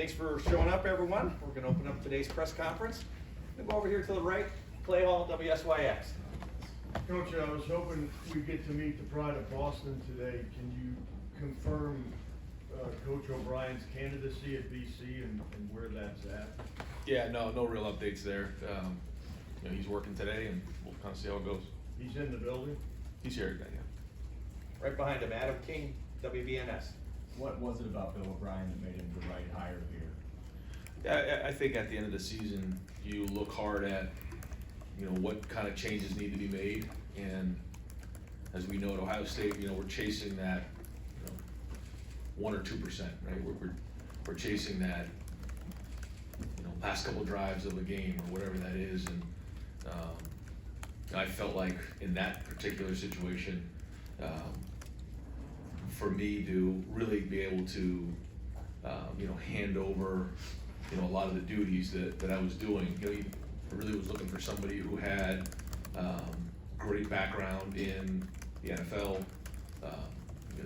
Thanks for showing up, everyone. We're going to open up today's press conference. We'll go over here to the right, Clay Hall, WSYX. Coach, I was hoping we get to meet the pride of Boston today. Can you confirm Coach O'Brien's candidacy at BC and where that's at? Yeah, no real updates there. He's working today, and we'll kind of see how it goes. He's in the building? He's here today, yeah. Right behind him, Adam King, WBNS. What was it about Bill O'Brien that made him the right hire here? Yeah, I think at the end of the season, you look hard at, what kind of changes need to be made, and as we know at Ohio State, we're chasing that, 1 or 2%, right? We're chasing that, last couple drives of a game or whatever that is, and I felt like in that particular situation, for me to really be able to, hand over, a lot of the duties that I was doing. I really was looking for somebody who had great background in the NFL,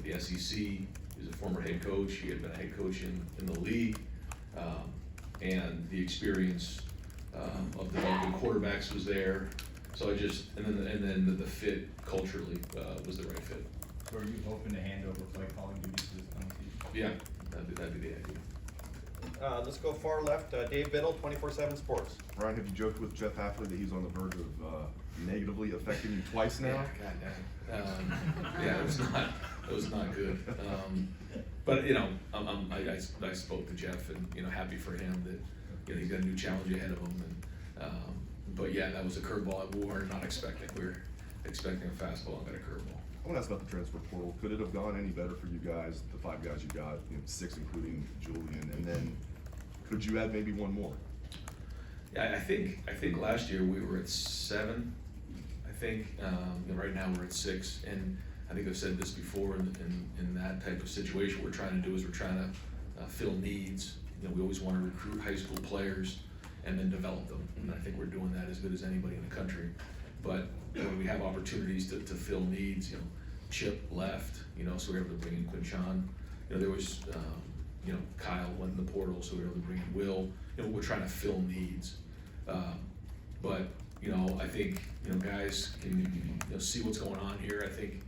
the SEC. He was a former head coach. He had been a head coach in the league, and the experience of developing quarterbacks was there. So and then the fit culturally was the right fit. So are you hoping to hand over play calling duties to this coming season? Yeah, that'd be the idea. Let's go far left, Dave Biddle, 24/7 Sports. Ryan, have you joked with Jeff Hafley that he's on the verge of negatively affecting you twice now? Yeah, God, yeah, it was not good. But I spoke to Jeff, and happy for him that he's got a new challenge ahead of him. And but yeah, that was a curveball we were not expecting. We were expecting a fastball and got a curveball. I want to ask about the transfer portal. Could it have gone any better for you guys, the 5 guys you got, 6 including Julian, and then could you add maybe one more? Yeah, I think last year we were at 7. I think right now we're at 6, and I think I've said this before. In that type of situation, what we're trying to do is we're trying to fill needs. We always want to recruit high school players and then develop them, and I think we're doing that as good as anybody in the country. But when we have opportunities to fill needs, Chip left, so we were able to bring in Quinshawn. There was, Kyle went in the portal, so we were able to bring in Will. We're trying to fill needs. But, I think, guys can, see what's going on here. I think,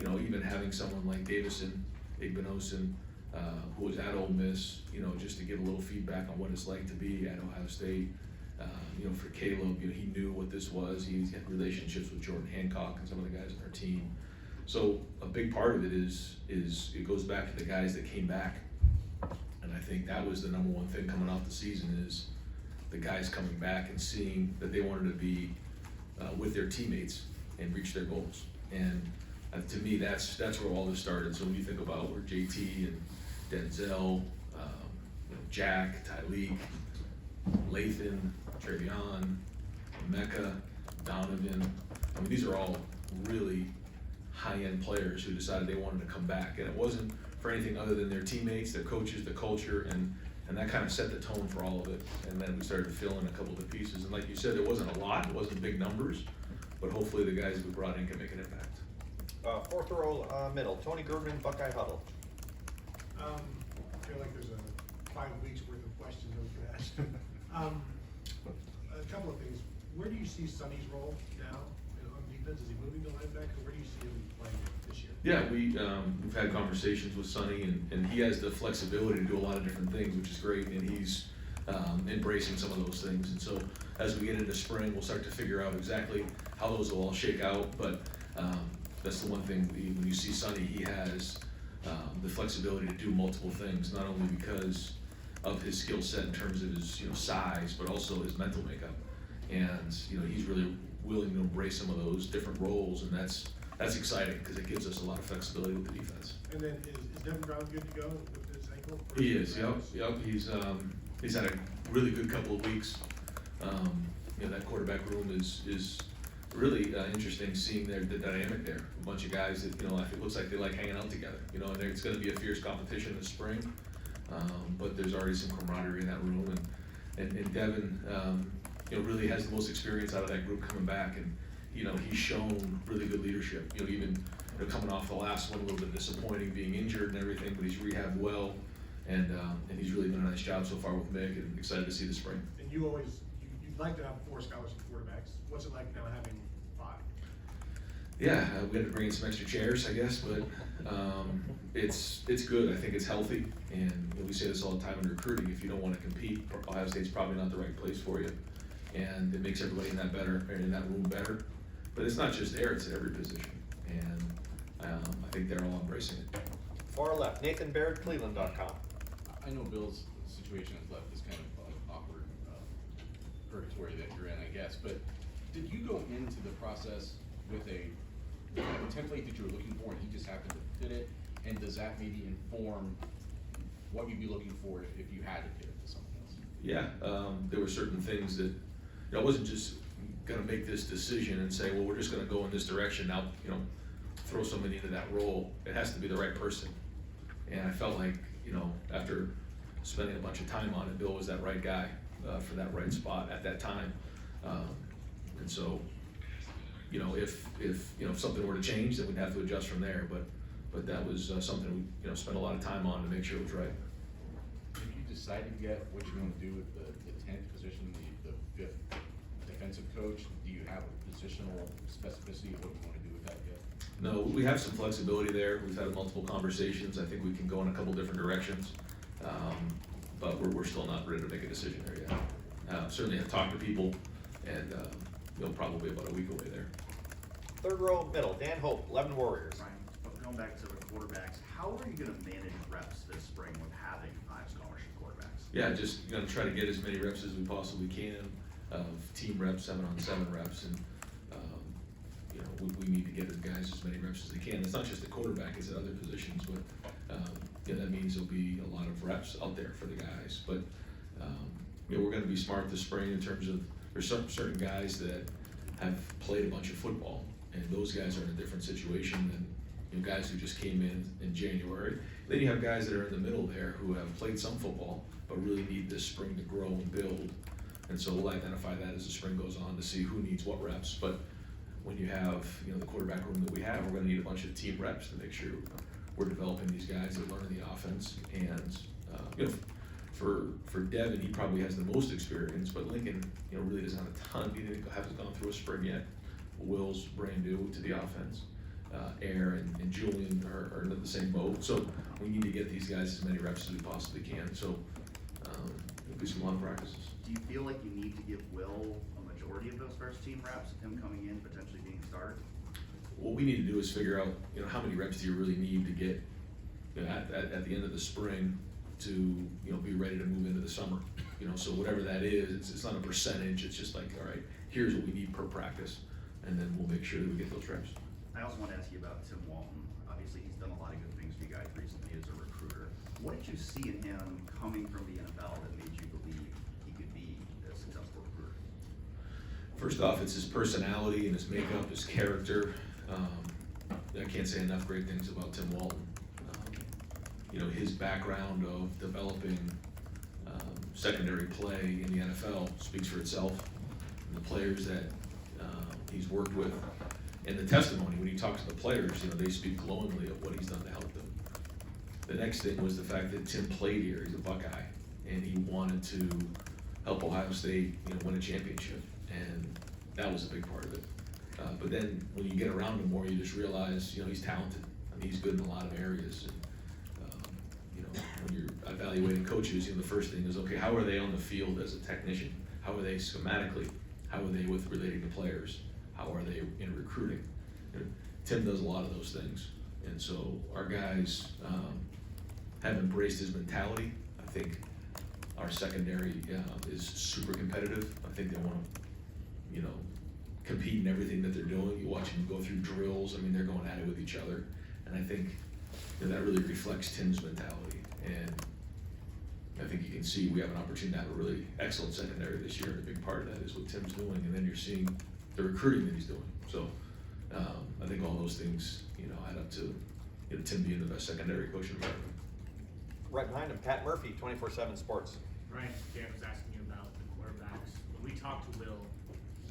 even having someone like Davison, Igbinosun, who was at Ole Miss, just to give a little feedback on what it's like to be at Ohio State. For Caleb, he knew what this was. He's had relationships with Jordan Hancock and some of the guys on our team. So a big part of it is it goes back to the guys that came back. And I think that was the number one thing coming off the season is the guys coming back and seeing that they wanted to be with their teammates and reach their goals. And to me, that's where all this started. So when you think about where JT and Denzel, Jack, Tyleek, Lathan, Trevion, Mecca, Donovan. These are all really high-end players who decided they wanted to come back. And it wasn't for anything other than their teammates, their coaches, the culture, and that kind of set the tone for all of it. And then we started to fill in a couple of the pieces. And like you said, it wasn't a lot, it wasn't big numbers, but hopefully the guys we brought in can make an impact. 4th row middle, Tony German, Buckeye Huddle. I feel like there's a 5 weeks worth of questions I was gonna ask. A couple of things. Where do you see Sonny's role now on defense? Is he moving to linebacker? Where do you see him playing this year? Yeah, we've had conversations with Sonny, and he has the flexibility to do a lot of different things, which is great, and he's embracing some of those things. And so as we get into spring, we'll start to figure out exactly how those will all shake out. But that's the one thing, when you see Sonny, he has the flexibility to do multiple things, not only because of his skill set in terms of his size, but also his mental makeup. And he's really willing to embrace some of those different roles, and that's exciting because it gives us a lot of flexibility with the defense. And then is Devin Brown good to go with his ankle? He is, yep. He's had a really good couple of weeks. That quarterback room is really interesting seeing the dynamic there. A bunch of guys that it looks like they like hanging out together. And it's going to be a fierce competition this spring, but there's already some camaraderie in that room, and Devin really has the most experience out of that group coming back, and he's shown really good leadership. Even coming off the last one, a little bit disappointing being injured and everything, but he's rehabbed well, and he's really done a nice job so far with Mick, and excited to see the spring. And you'd like to have 4 scholarship quarterbacks. What's it like now having 5? Yeah, we had to bring in some extra chairs, I guess, but it's good. I think it's healthy, and we say this all the time in recruiting. If you don't want to compete, Ohio State's probably not the right place for you, and it makes everybody in that room better. But it's not just there; it's at every position, and I think they're all embracing it. Far left, Nathan Baird, Cleveland.com. I know Bill's situation has left this kind of awkward purgatory that you're in, I guess, but did you go into the process with a template that you were looking for and he just happened to fit it? And does that maybe inform what you'd be looking for if you had to pivot to something else? Yeah, there were certain things that, I wasn't just gonna make this decision and say, well, we're just gonna go in this direction now, throw somebody into that role. It has to be the right person. And I felt like, after spending a bunch of time on it, Bill was that right guy for that right spot at that time. And so, if something were to change, then we'd have to adjust from there. But that was something we spent a lot of time on to make sure it was right. Have you decided yet what you're going to do with the 10th position, the 5th defensive coach? Do you have a positional specificity of what you want to do with that yet? No, we have some flexibility there. We've had multiple conversations. I think we can go in a couple different directions, but we're still not ready to make a decision there yet. Certainly have talked to people, and probably about a week away there. Third row middle, Dan Hope, 11 Warriors. Ryan, but going back to the quarterbacks, how are you going to manage reps this spring with having 5 scholarship quarterbacks? Yeah, just try to get as many reps as we possibly can of team reps, 7-on-7 reps, and we need to get the guys as many reps as they can. It's not just the quarterback; it's at other positions, but that means there'll be a lot of reps out there for the guys. But we're going to be smart this spring in terms of there's certain guys that have played a bunch of football, and those guys are in a different situation than guys who just came in January. Then you have guys that are in the middle there who have played some football but really need this spring to grow and build. And so we'll identify that as the spring goes on to see who needs what reps. But when you have the quarterback room that we have, we're going to need a bunch of team reps to make sure we're developing these guys that learn the offense. And for Devin, he probably has the most experience, but Lincoln really doesn't have a ton. He hasn't gone through a spring yet. Will's brand new to the offense. Air and Julian are in the same boat. So we need to get these guys as many reps as we possibly can. So it'll be some long practices. Do you feel like you need to give Will a majority of those first team reps, him coming in, potentially being a starter? What we need to do is figure out, how many reps do you really need to get at the end of the spring to be ready to move into the summer. So whatever that is, it's not a percentage. It's just like, all right, here's what we need per practice, and then we'll make sure that we get those reps. I also want to ask you about Tim Walton. Obviously, he's done a lot of good things for you guys recently as a recruiter. What did you see in him coming from the NFL that made you believe he could be a successful recruiter? First off, it's his personality and his makeup, his character. I can't say enough great things about Tim Walton. His background of developing secondary play in the NFL speaks for itself. The players that he's worked with, and the testimony when he talks to the players, they speak glowingly of what he's done to help them. The next thing was the fact that Tim played here. He's a Buckeye, and he wanted to help Ohio State, win a championship, and that was a big part of it. But then when you get around him more, you just realize, he's talented. I mean, he's good in a lot of areas. And, when you're evaluating coaches, the first thing is, okay, how are they on the field as a technician? How are they schematically? How are they with relating to players? How are they in recruiting? Tim does a lot of those things. And so our guys have embraced his mentality. I think our secondary is super competitive. I think they want to, compete in everything that they're doing. You watch them go through drills. I mean, they're going at it with each other. And I think that really reflects Tim's mentality. And I think you can see we have an opportunity to have a really excellent secondary this year. A big part of that is what Tim's doing. And then you're seeing the recruiting that he's doing. So I think all those things, add up to Tim being the best secondary coach in America. Right behind him, Pat Murphy, 24/7 Sports. Ryan, Dan was asking you about the quarterbacks. When we talked to Will,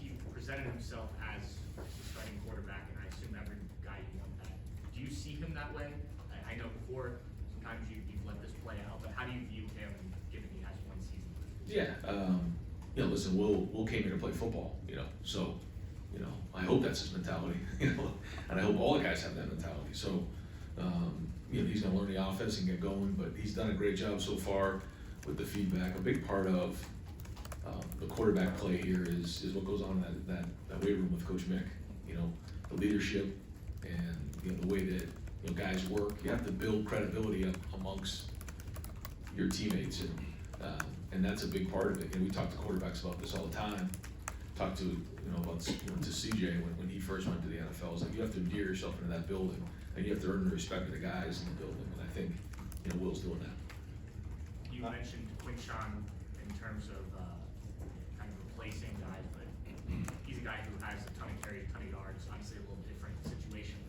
he presented himself as the starting quarterback, and I assume every guy you want that. Do you see him that way? I know before, sometimes you've let this play out, but how do you view him, given he has one season? Yeah, you know, listen, Will came here to play football, you know, so, you know, I hope that's his mentality, you know, and I hope all the guys have that mentality. So, you know, he's gonna learn the offense and get going, but he's done a great job so far with the feedback. A big part of the quarterback play here is what goes on in that weight room with Coach Mick. You know, the leadership and, you know, the way that, you know, guys work. You have to build credibility up amongst your teammates, and that's a big part of it. And we talk to quarterbacks about this all the time. Talk to, you know, about, you know, to CJ when he first went to the NFL. It's like you have to endear yourself into that building, and you have to earn the respect of the guys in the building. And I think, you know, Will's doing that. You mentioned Quinshawn in terms of kind of replacing guys, but he's a guy who has a ton of carries, a ton of yards. Obviously, a little different situation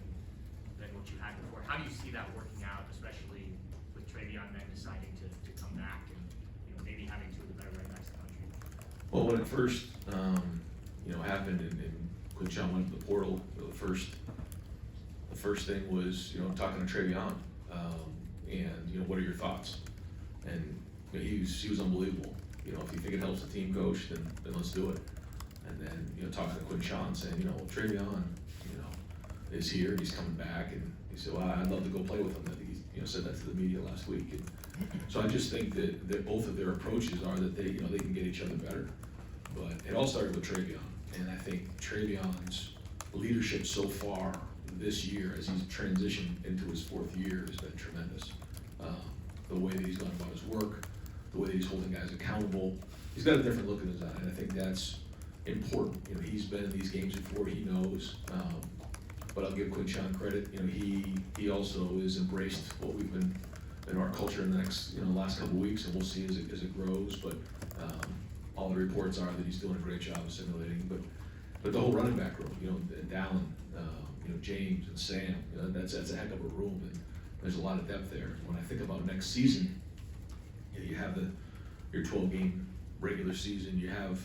than what you had before. How do you see that working out, especially with Travion then deciding to come back and, you know, maybe having two of the better right backs in the country? Well, when it first, you know, happened and Quinshawn went to the portal, you know, the first thing was, you know, talking to Travion, and, you know, what are your thoughts? And, you know, he was unbelievable. You know, if you think it helps the team coach, then let's do it. And then, you know, talking to Quinshawn, saying, you know, well, Travion, you know, is here, he's coming back, and he said, well, I'd love to go play with him. He, you know, said that to the media last week. And so I just think that both of their approaches are that they, you know, they can get each other better. But it all started with Travion, and I think Travion's leadership so far this year, as he's transitioned into his fourth year, has been tremendous. The way that he's gone about his work, the way that he's holding guys accountable, he's got a different look in his eye, and I think that's important. You know, he's been in these games before, he knows. But I'll give Quinshawn credit. You know, he also has embraced what we've been in our culture in the next, you know, last couple of weeks, and we'll see as it grows. But all the reports are that he's doing a great job assimilating. But the whole running back room, you know, Dallin, you know, James and Sam, you know, that's a heck of a room, and there's a lot of depth there. When I think about next season, you know, you have your 12-game regular season, you have,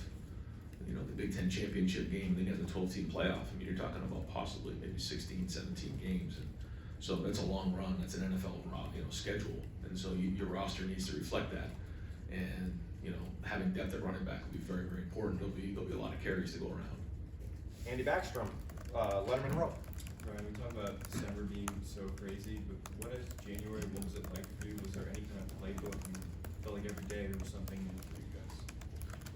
you know, the Big Ten championship game, and then you have the 12-team playoff. I mean, you're talking about possibly maybe 16, 17 games, and so that's a long run. That's an NFL, you know, schedule, and so your roster needs to reflect that. And, you know, having depth at running back will be very, very important. There'll be a lot of carries to go around. Andy Backstrom, Letterman Row. Brian, we talk about December being so crazy, but what is January? What was it like for you? Was there any kind of playbook? You felt like every day there was something new for you guys?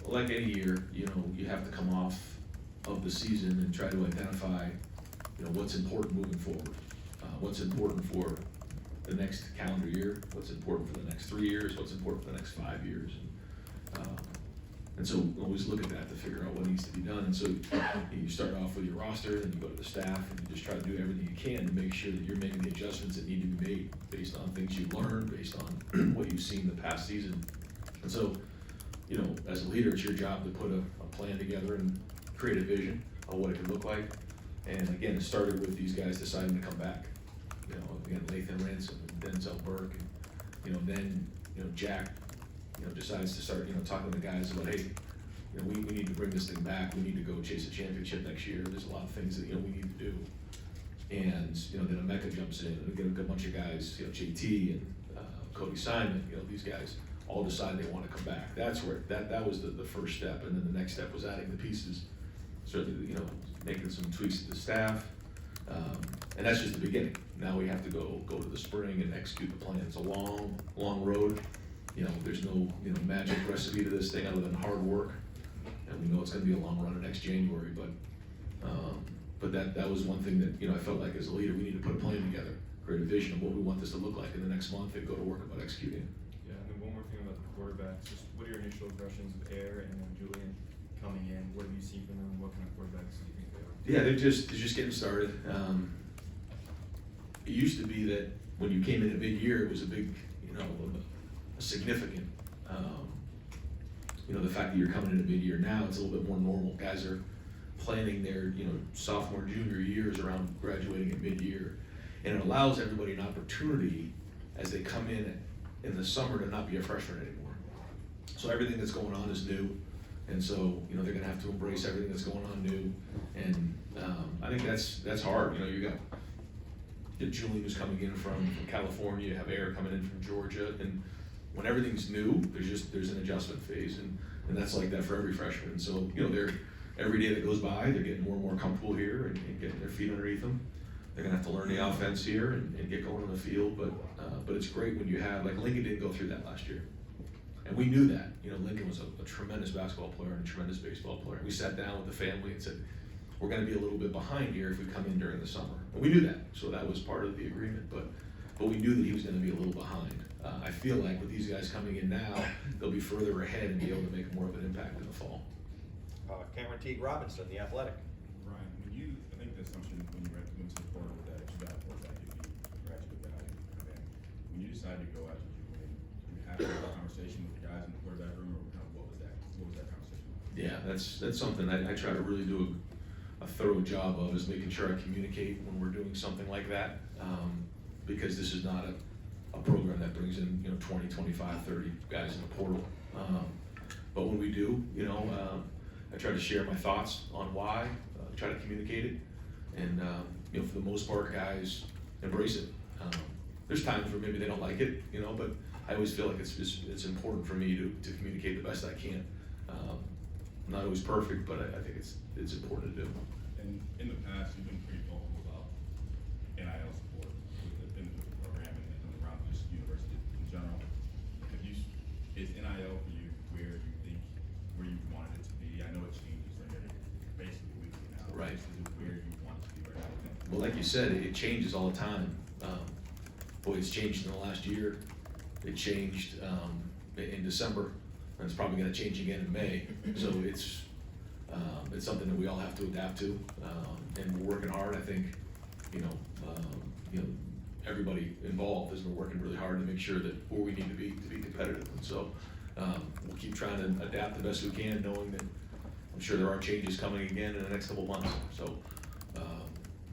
Like any year, you know, you have to come off of the season and try to identify, you know, what's important moving forward. What's important for the next calendar year, what's important for the next 3 years, what's important for the next 5 years. And so always look at that to figure out what needs to be done. And so you start off with your roster, then you go to the staff, and you just try to do everything you can to make sure that you're making the adjustments that need to be made based on things you've learned, based on what you've seen the past season. And so, you know, as a leader, it's your job to put a plan together and create a vision of what it could look like. And again, it started with these guys deciding to come back. You know, again, Lathan Ransom and Denzel Burke, and, you know, then, you know, Jack, you know, decides to start, you know, talking to the guys about, hey, you know, we need to bring this thing back. We need to go chase a championship next year. There's a lot of things that, you know, we need to do. And, you know, then Emeka jumps in, and we get a good bunch of guys, you know, JT and Cody Simon, you know, these guys all decide they want to come back. That's where, that was the first step. And then the next step was adding the pieces. Certainly, you know, making some tweaks to the staff. And that's just the beginning. Now we have to go to the spring and execute the plan. It's a long, long road. You know, there's no, you know, magic recipe to this thing other than hard work. And we know it's gonna be a long run next January, but that was one thing that, you know, I felt like as a leader, we need to put a plan together, create a vision of what we want this to look like in the next month, and go to work about executing. Yeah, and then one more thing about the quarterbacks, just what are your initial impressions of Air and then Julian coming in? What have you seen from them? What kind of quarterbacks do you think they are? Yeah, they're just getting started. It used to be that when you came in a big year, it was a big, you know, a significant, you know, the fact that you're coming in a mid-year. Now it's a little bit more normal. Guys are planning their, you know, sophomore, junior years around graduating at mid-year. And it allows everybody an opportunity as they come in the summer to not be a freshman anymore. So everything that's going on is new. And so, you know, they're gonna have to embrace everything that's going on new. And I think that's hard. You know, you got Julian who's coming in from California, you have Air coming in from Georgia, and when everything's new, there's an adjustment phase, and that's like that for every freshman. And so, you know, every day that goes by, they're getting more and more comfortable here and getting their feet underneath them. They're gonna have to learn the offense here and get going on the field, but it's great when you have, like Lincoln didn't go through that last year. And we knew that. You know, Lincoln was a tremendous basketball player and a tremendous baseball player. We sat down with the family and said, we're gonna be a little bit behind here if we come in during the summer. And we knew that, so that was part of the agreement, but we knew that he was gonna be a little behind. I feel like with these guys coming in now, they'll be further ahead and be able to make more of an impact in the fall. Cameron Teague Robinson, The Athletic. Ryan, I think the assumption when you went to the portal that you got for that you'd be a graduate guy and come in. When you decided to go out to Julian, you had a conversation with the guys in the quarterback room, or kind of what was that conversation like? Yeah, that's something I try to really do a thorough job of, is making sure I communicate when we're doing something like that, because this is not a program that brings in, you know, 20, 25, 30 guys in the portal. But when we do, you know, I try to share my thoughts on why, try to communicate it, and you know, for the most part, guys embrace it. There's times where maybe they don't like it, you know, but I always feel like it's important for me to communicate the best I can. I'm not always perfect, but I think it's important to do. And in the past, you've been pretty vocal about NIL support within the program and around just university in general. Is NIL for you where you wanted it to be? I know it changes like basically weekly now. Right. Is it where you want it to be right now? Well, like you said, it changes all the time. Boy, it's changed in the last year. It changed in December, and it's probably going to change again in May. So it's something that we all have to adapt to, and we're working hard. I think, you know, everybody involved is we're working really hard to make sure that where we need to be competitive. And so we'll keep trying to adapt the best we can, knowing that I'm sure there are changes coming again in the next couple of months. So,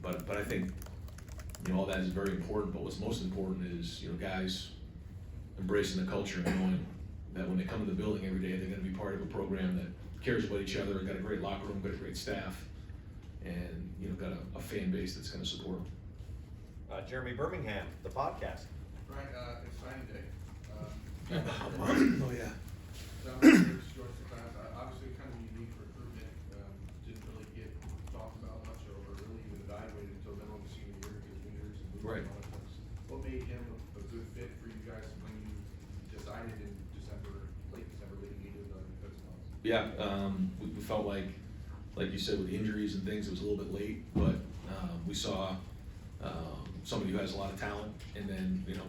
but I think, you know, all that is very important. But what's most important is, you know, guys embracing the culture and knowing that when they come to the building every day, they're going to be part of a program that cares about each other, got a great locker room, got a great staff, and, you know, got a fan base that's going to support them. Jeremy Birmingham, The Podcast. Right, it's signing day. Oh, yeah. Down there, George class, obviously kind of unique recruitment, didn't really get talked about much or really even evaluated until then on the senior year, because leaders and movers Right. and all that stuff. What made him a good fit for you guys when you decided in December, late December, leading into the defense months? Yeah, we felt like you said, with the injuries and things, it was a little bit late, but we saw somebody who has a lot of talent, and then, you know,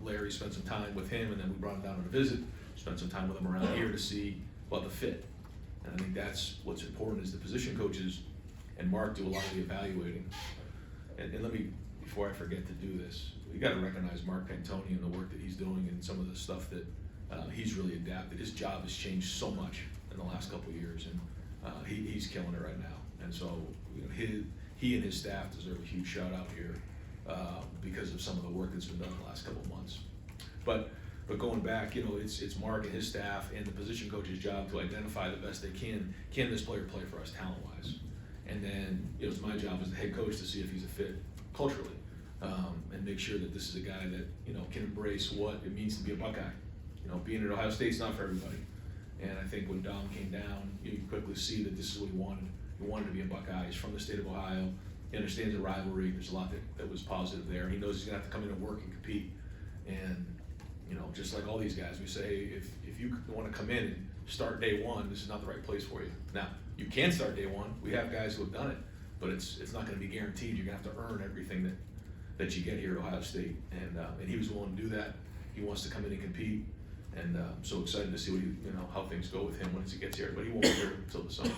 Larry spent some time with him, and then we brought him down on a visit, spent some time with him around here to see about the fit. And I think that's what's important, is the position coaches and Mark do a lot of the evaluating. And let me, before I forget to do this, we got to recognize Mark Pantoni and the work that he's doing and some of the stuff that he's really adapted. His job has changed so much in the last couple of years, and he's killing it right now. And so, you know, he and his staff deserve a huge shout out here because of some of the work that's been done in the last couple of months. But going back, you know, it's Mark and his staff and the position coach's job to identify the best they can. Can this player play for us talent-wise? And then, you know, it's my job as the head coach to see if he's a fit culturally, and make sure that this is a guy that, you know, can embrace what it means to be a Buckeye. You know, being at Ohio State's not for everybody. And I think when Dom came down, you quickly see that this is what he wanted. He wanted to be a Buckeye. He's from the state of Ohio. He understands the rivalry. There's a lot that was positive there. He knows he's gonna have to come in and work and compete. And, you know, just like all these guys, we say, if you want to come in and start day one, this is not the right place for you. Now, you can start day one. We have guys who have done it, but it's not going to be guaranteed. You're going to have to earn everything that you get here at Ohio State. And he was willing to do that. He wants to come in and compete. And I'm so excited to see how things go with him once he gets here. But he won't be here until the summer.